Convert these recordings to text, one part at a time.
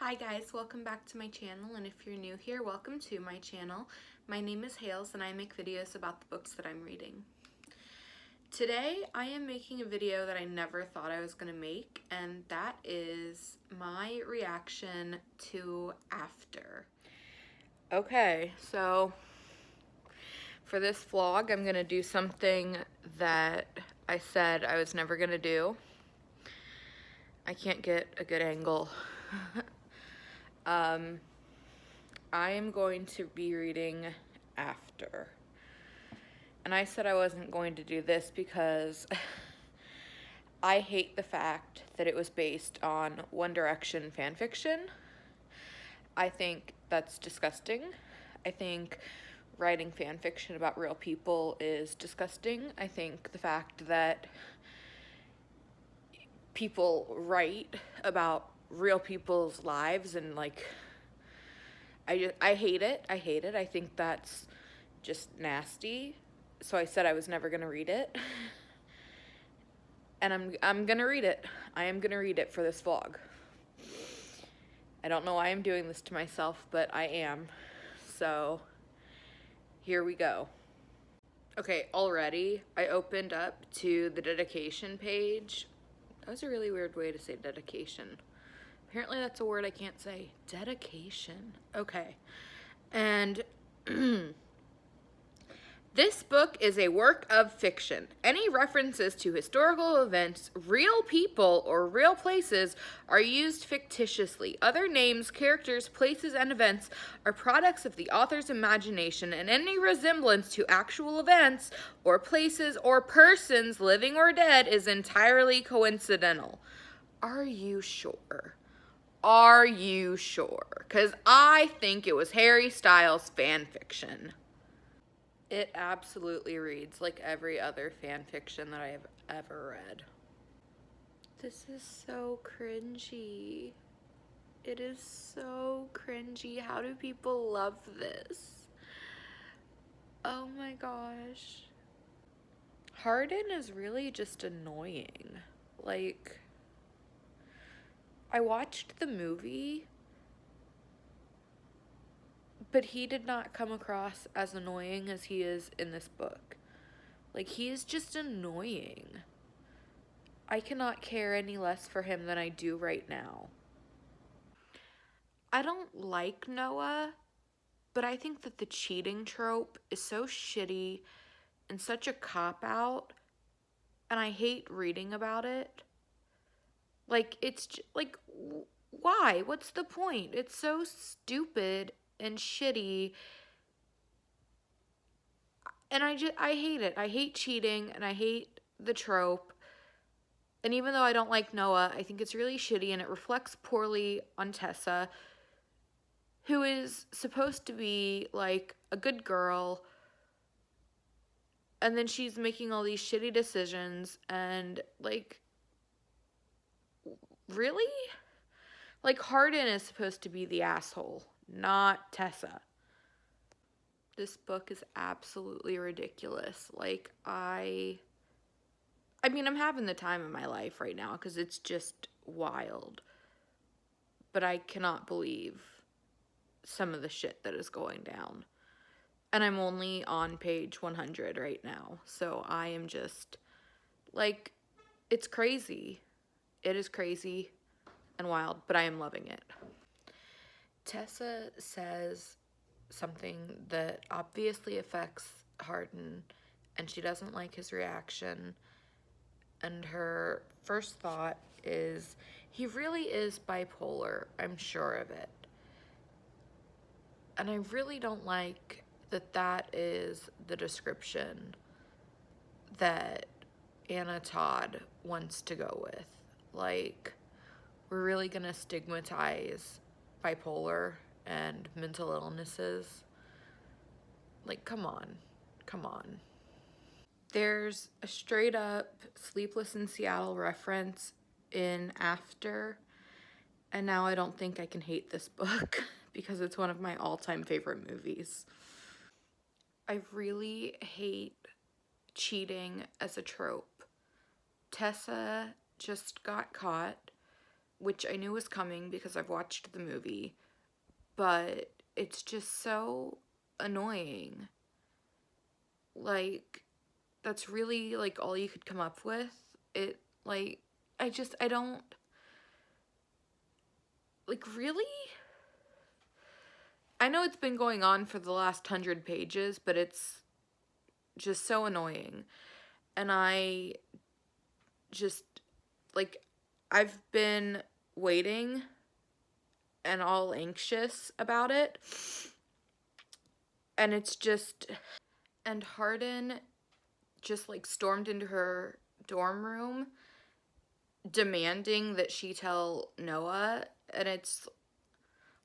Hi guys, welcome back to my channel, and if you're new here, welcome to my channel. My name is Hales and I make videos about the books that I'm reading. Today I am making a video that I never thought I was going to make, and that is my reaction to After. Okay, so for this vlog I'm going to do something that I said I was never going to do. I can't get a good angle. I am going to be reading After. And I said I wasn't going to do this because I hate the fact that it was based on One Direction fan fiction. I think that's disgusting. I think writing fan fiction about real people is disgusting. I think the fact that people write about real people's lives and I hate it. I hate it. I think that's just nasty. So I said I was never going to read it. And I'm going to read it. I am going to read it for this vlog. I don't know why I'm doing this to myself, but I am. So here we go. Okay, already I opened up to the dedication page. That was a really weird way to say dedication. Apparently that's a word I can't say. Dedication. Okay. And this book is a work of fiction. Any references to historical events, real people, or real places are used fictitiously. Other names, characters, places, and events are products of the author's imagination, and any resemblance to actual events or places or persons, living or dead, is entirely coincidental. Are you sure? Are you sure? Because I think it was Harry Styles fan fiction. It absolutely reads like every other fan fiction that I have ever read. This is so cringy. It is so cringy. How do people love this? Oh my gosh. Hardin is really just annoying. Like, I watched the movie, but he did not come across as annoying as he is in this book. Like, he is just annoying. I cannot care any less for him than I do right now. I don't like Noah, but I think that the cheating trope is so shitty and such a cop-out, and I hate reading about it. Like, it's like, why? What's the point? It's so stupid and shitty, and I hate it. I hate cheating, and I hate the trope. And even though I don't like Noah, I think it's really shitty, and it reflects poorly on Tessa, who is supposed to be like a good girl, and then she's making all these shitty decisions, and like, really? Like, Hardin is supposed to be the asshole, not Tessa. This book is absolutely ridiculous. Like, I mean, I'm having the time of my life right now because it's just wild. But I cannot believe some of the shit that is going down. And I'm only on page 100 right now. So I am just, like, it's crazy. It is crazy and wild, but I am loving it. Tessa says something that obviously affects Hardin, and she doesn't like his reaction. And her first thought is, he really is bipolar, I'm sure of it. And I really don't like that that is the description that Anna Todd wants to go with. Like, we're really gonna stigmatize bipolar and mental illnesses. Like, come on. Come on. There's a straight up Sleepless in Seattle reference in After, and now I don't think I can hate this book because it's one of my all-time favorite movies. I really hate cheating as a trope. Tessa just got caught which I knew was coming because I've watched the movie, but it's just so annoying. Like, that's really, like, all you could come up with. It, like, I don't, like, really? I know it's been going on for the last 100 pages, but it's just so annoying. And I just, like, I've been waiting and all anxious about it. And it's just, and Hardin just, like, stormed into her dorm room demanding that she tell Noah, and it's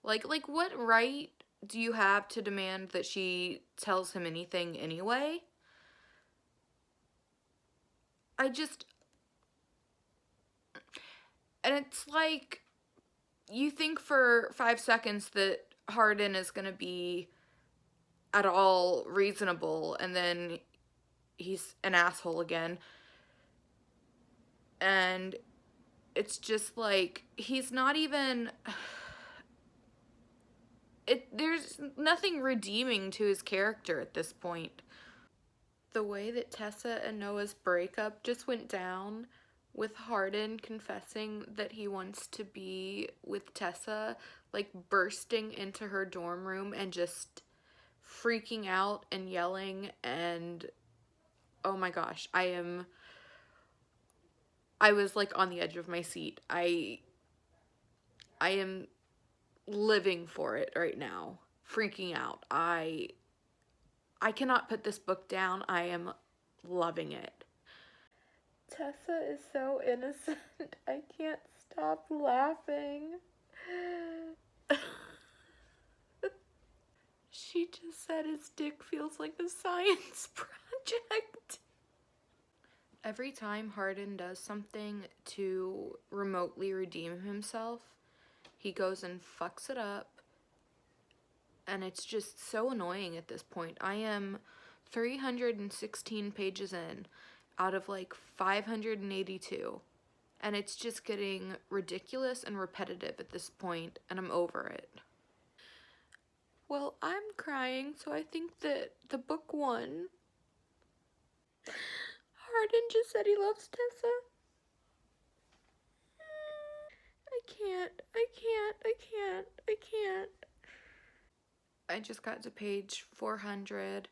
like what right do you have to demand that she tells him anything anyway? I just, and it's like, you think for 5 seconds that Hardin is gonna be at all reasonable, and then he's an asshole again. And it's just like, he's not even, there's nothing redeeming to his character at this point. The way that Tessa and Noah's breakup just went down, with Hardin confessing that he wants to be with Tessa, like bursting into her dorm room and just freaking out and yelling, and oh my gosh, I was like on the edge of my seat. I am living for it right now, freaking out. I cannot put this book down. I am loving it. Tessa is so innocent. I can't stop laughing. She just said his dick feels like a science project. Every time Hardin does something to remotely redeem himself, he goes and fucks it up. And it's just so annoying at this point. I am 316 pages in out of like 582. And it's just getting ridiculous and repetitive at this point, and I'm over it. Well, I'm crying, so I think that the book won. Hardin just said he loves Tessa. I can't. I just got to page 400,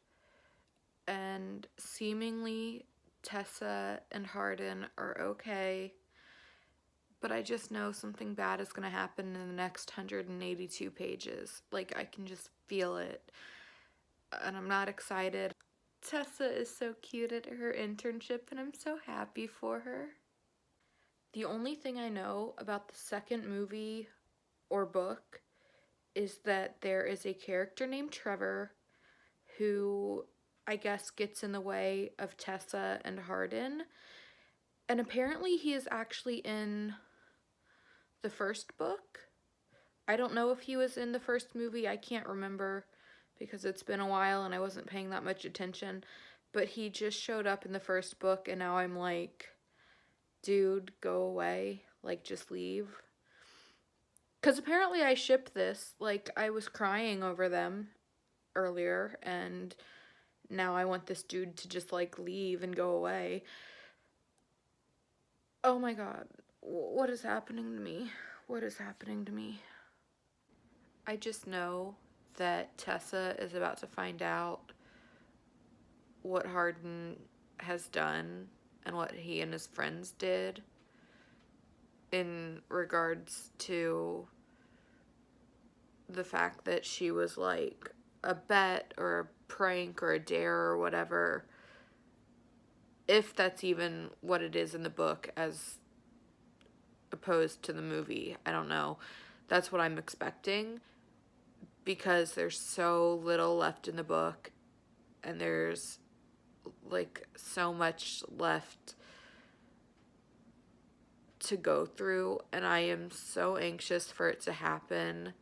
and seemingly Tessa and Hardin are okay, but I just know something bad is going to happen in the next 182 pages. Like, I can just feel it, and I'm not excited. Tessa is so cute at her internship, and I'm so happy for her. The only thing I know about the second movie or book is that there is a character named Trevor who, I guess, gets in the way of Tessa and Hardin. And apparently he is actually in the first book. I don't know if he was in the first movie. I can't remember because it's been a while and I wasn't paying that much attention. But he just showed up in the first book, and now I'm like, dude, go away. Like, just leave. Because apparently I ship this. Like, I was crying over them earlier, and now I want this dude to just, like, leave and go away. Oh my god. What is happening to me? What is happening to me? I just know that Tessa is about to find out what Hardin has done and what he and his friends did in regards to the fact that she was like a bet or a prank or a dare or whatever, if that's even what it is in the book as opposed to the movie. I don't know. That's what I'm expecting, because there's so little left in the book and there's like so much left to go through, and I am so anxious for it to happen.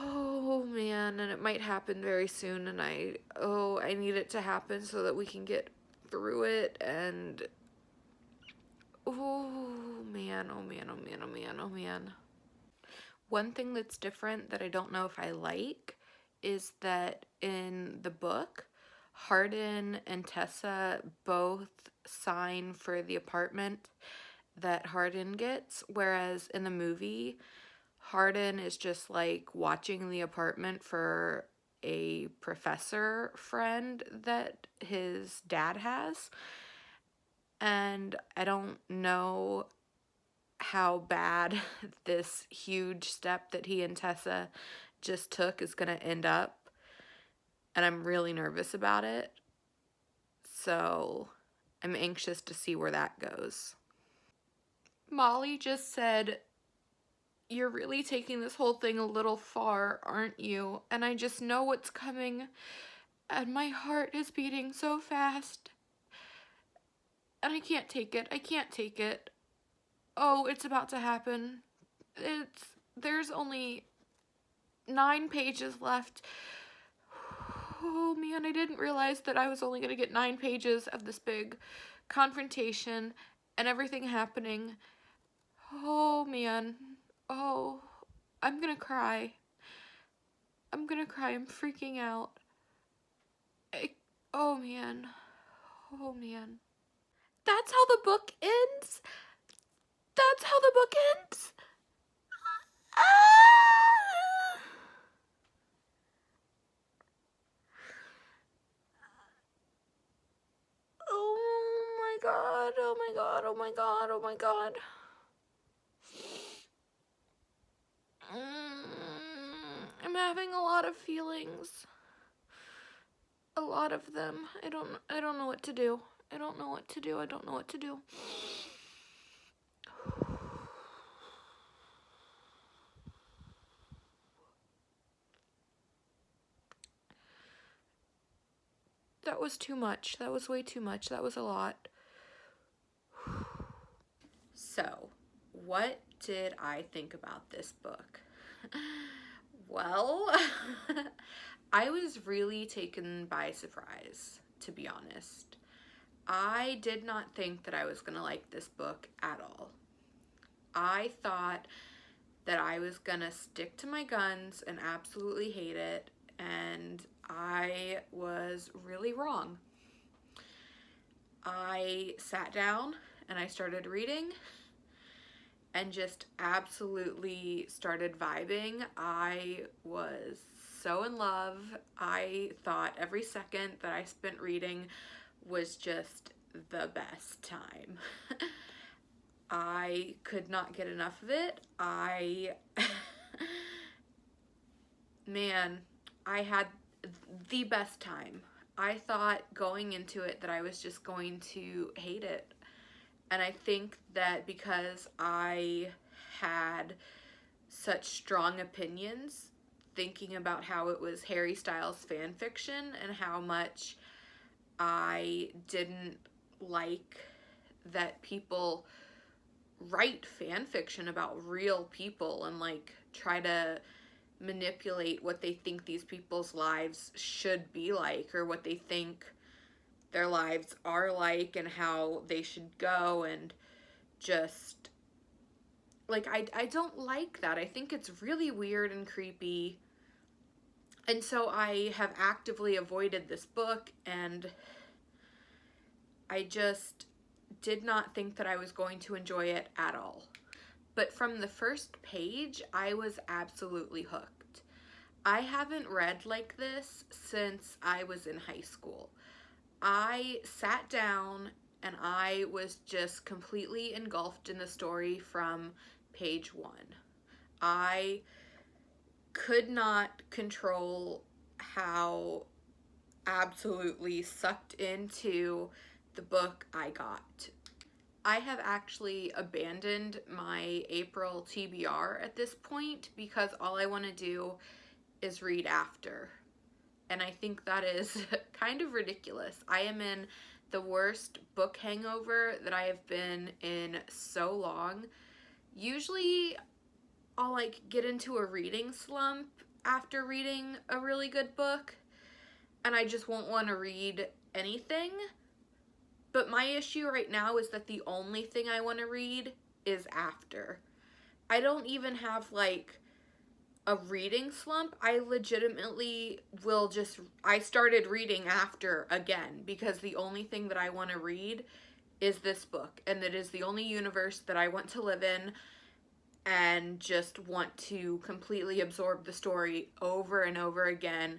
Oh man, and it might happen very soon, and I need it to happen so that we can get through it. And Oh man, oh man, oh man, oh man, oh man. One thing that's different that I don't know if I like is that in the book, Hardin and Tessa both sign for the apartment that Hardin gets, whereas in the movie, Hardin is just like watching the apartment for a professor friend that his dad has. And I don't know how bad this huge step that he and Tessa just took is going to end up. And I'm really nervous about it. So I'm anxious to see where that goes. Molly just said, "You're really taking this whole thing a little far, aren't you? And I just know what's coming. And my heart is beating so fast. And I can't take it. I can't take it. Oh, it's about to happen. There's only 9 pages left. Oh man, I didn't realize that I was only going to get 9 pages of this big confrontation and everything happening. Oh man. Oh, I'm gonna cry. I'm gonna cry. I'm freaking out. Oh man. Oh man. That's how the book ends? That's how the book ends? Ah! Oh my god, oh my god, oh my god, oh my god. I'm having a lot of feelings. A lot of them. I don't know what to do. I don't know what to do. I don't know what to do. That was too much. That was way too much. That was a lot. So, what did I think about this book? Well, I was really taken by surprise, to be honest. I did not think that I was going to like this book at all. I thought that I was going to stick to my guns and absolutely hate it, and I was really wrong. I sat down and I started reading and just absolutely started vibing. I was so in love. I thought every second that I spent reading was just the best time. I could not get enough of it. Man, I had the best time. I thought going into it that I was just going to hate it. And I think that because I had such strong opinions, thinking about how it was Harry Styles fan fiction and how much I didn't like that people write fan fiction about real people and like try to manipulate what they think these people's lives should be like, or what they think their lives are like and how they should go, and just like I don't like that. I think it's really weird and creepy. And so I have actively avoided this book, and I just did not think that I was going to enjoy it at all. But from the first page, I was absolutely hooked. I haven't read like this since I was in high school. I sat down and I was just completely engulfed in the story from page 1. I could not control how absolutely sucked into the book I got. I have actually abandoned my April TBR at this point because all I want to do is read after. And I think that is kind of ridiculous. I am in the worst book hangover that I have been in so long. Usually I'll like get into a reading slump after reading a really good book, and I just won't want to read anything. But my issue right now is that the only thing I want to read is after. I don't even have like a reading slump. I legitimately will just, I started reading after again because the only thing that I want to read is this book, and that is the only universe that I want to live in and just want to completely absorb the story over and over again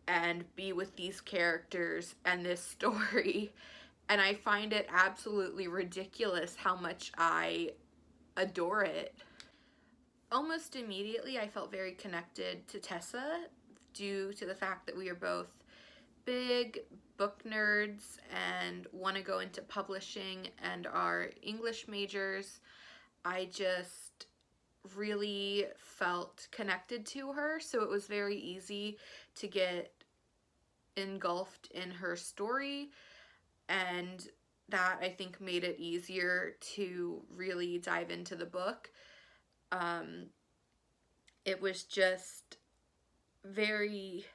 and be with these characters and this story. And I find it absolutely ridiculous how much I adore it. Almost immediately, I felt very connected to Tessa due to the fact that we are both big book nerds and want to go into publishing and are English majors. I just really felt connected to her, so it was very easy to get engulfed in her story, and that I think made it easier to really dive into the book. It was just very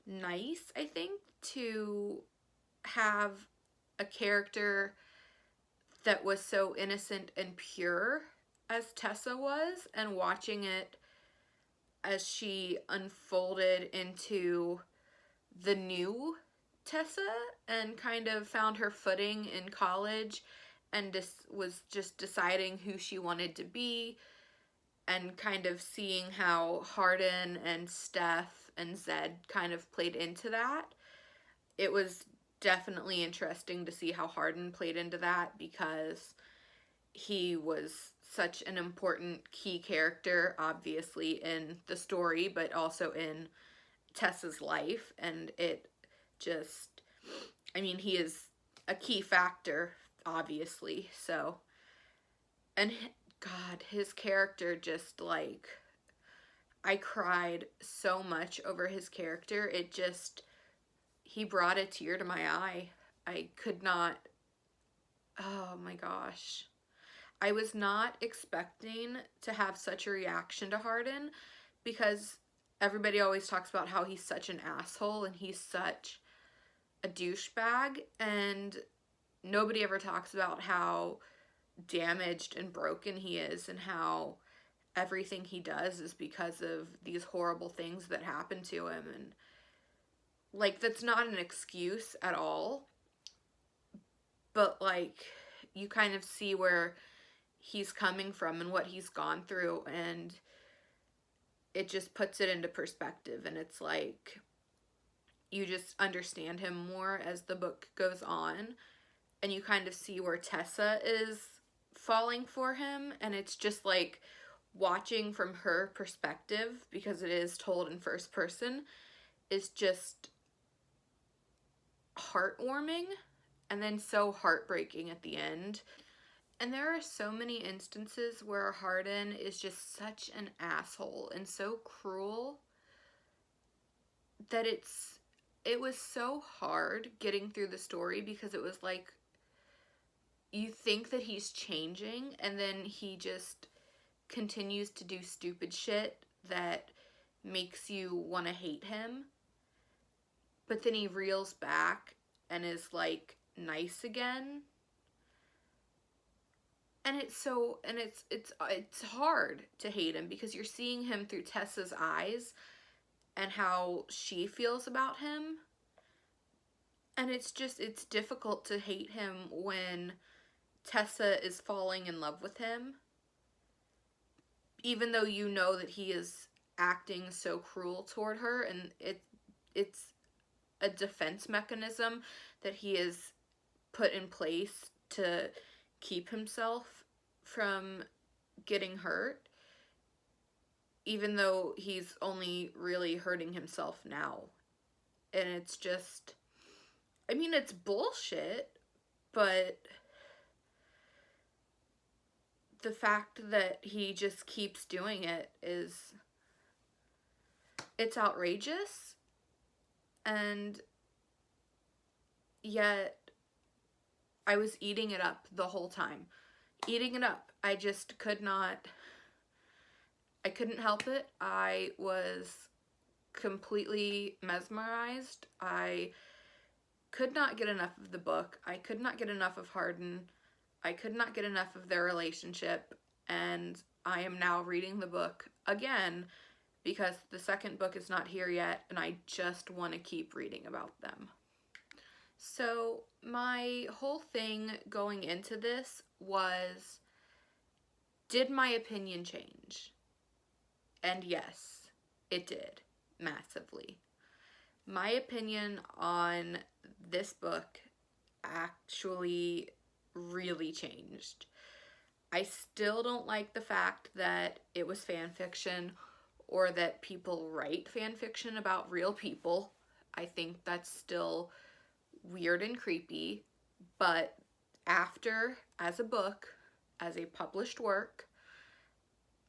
nice, I think, to have a character that was so innocent and pure as Tessa was, and watching it as she unfolded into the new Tessa and kind of found her footing in college and was just deciding who she wanted to be, and kind of seeing how Hardin and Steph and Zed kind of played into that. It was definitely interesting to see how Hardin played into that because he was such an important key character, obviously, in the story, but also in Tessa's life. And it just, I mean, he is a key factor, obviously. So, and God, his character just like, I cried so much over his character. It just, he brought a tear to my eye. I could not, oh my gosh. I was not expecting to have such a reaction to Hardin because everybody always talks about how he's such an asshole and he's such a douchebag, and nobody ever talks about how damaged and broken he is and how everything he does is because of these horrible things that happen to him. And like, that's not an excuse at all, but like, you kind of see where he's coming from and what he's gone through, and it just puts it into perspective. And it's like, you just understand him more as the book goes on, and you kind of see where Tessa is falling for him, and it's just like watching from her perspective, because it is told in first person, is just heartwarming and then so heartbreaking at the end. And there are so many instances where Hardin is just such an asshole and so cruel that it was so hard getting through the story, because it was like, you think that he's changing and then he just continues to do stupid shit that makes you want to hate him, but then he reels back and is like nice again. And it's hard to hate him because you're seeing him through Tessa's eyes and how she feels about him. And it's difficult to hate him when Tessa is falling in love with him, even though you know that he is acting so cruel toward her, and it's a defense mechanism that he has put in place to keep himself from getting hurt, even though he's only really hurting himself now. And it's just, I mean, it's bullshit, but the fact that he just keeps doing it it's outrageous. And yet I was eating it up the whole time. Eating it up. I just couldn't help it. I was completely mesmerized. I could not get enough of the book. I could not get enough of Hardin. I could not get enough of their relationship, and I am now reading the book again because the second book is not here yet, and I just want to keep reading about them. So my whole thing going into this was, did my opinion change? And yes, it did, massively. My opinion on this book actually really changed. I still don't like the fact that it was fan fiction or that people write fan fiction about real people. I think that's still weird and creepy, but after, as a book, as a published work,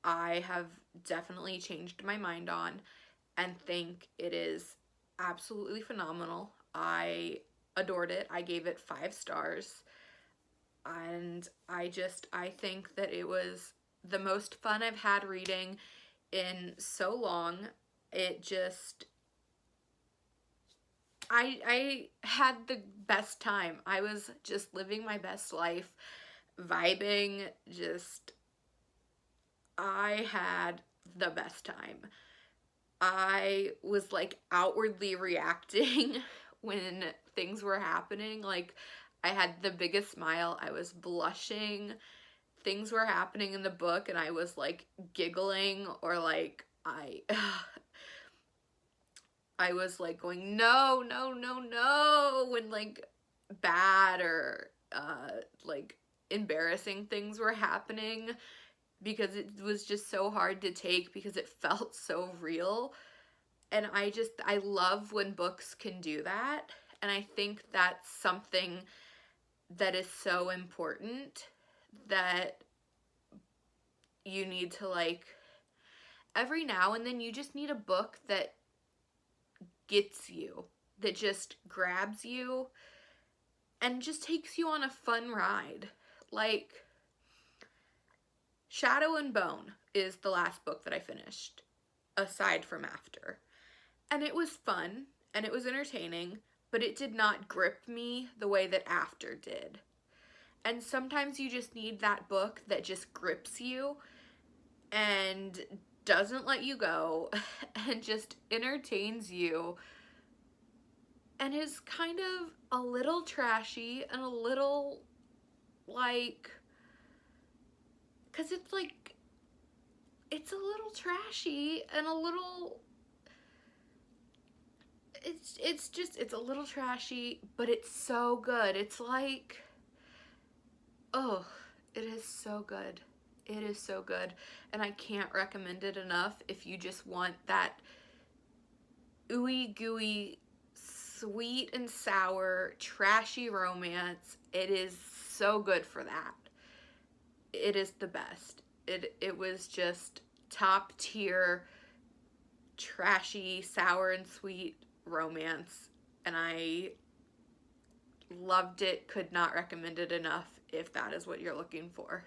I have definitely changed my mind on and think it is absolutely phenomenal. I adored it. I gave it 5 stars. And I think that it was the most fun I've had reading in so long. It just, I had the best time. I was just living my best life, vibing, I had the best time. I was like outwardly reacting when things were happening. Like, I had the biggest smile. I was blushing. Things were happening in the book and I was like giggling, or like I was like going, no, no, no, no, when like bad or like embarrassing things were happening, because it was just so hard to take because it felt so real. And I love when books can do that. And I think that's something that is so important, that you need to, like, every now and then you just need a book that gets you, that just grabs you and just takes you on a fun ride. Like, Shadow and Bone is the last book that I finished, aside from After. And it was fun, and it was entertaining, but it did not grip me the way that After did. And sometimes you just need that book that just grips you and doesn't let you go and just entertains you and is kind of a little trashy and a little, like, because it's like, it's a little trashy and a little, it's a little trashy, but it's so good. It's like, oh, it is so good. It is so good. And I can't recommend it enough if you just want that ooey gooey, sweet and sour, trashy romance. It is so good for that. It is the best. It was just top tier, trashy, sour and sweet romance. And I loved it. Could not recommend it enough if that is what you're looking for.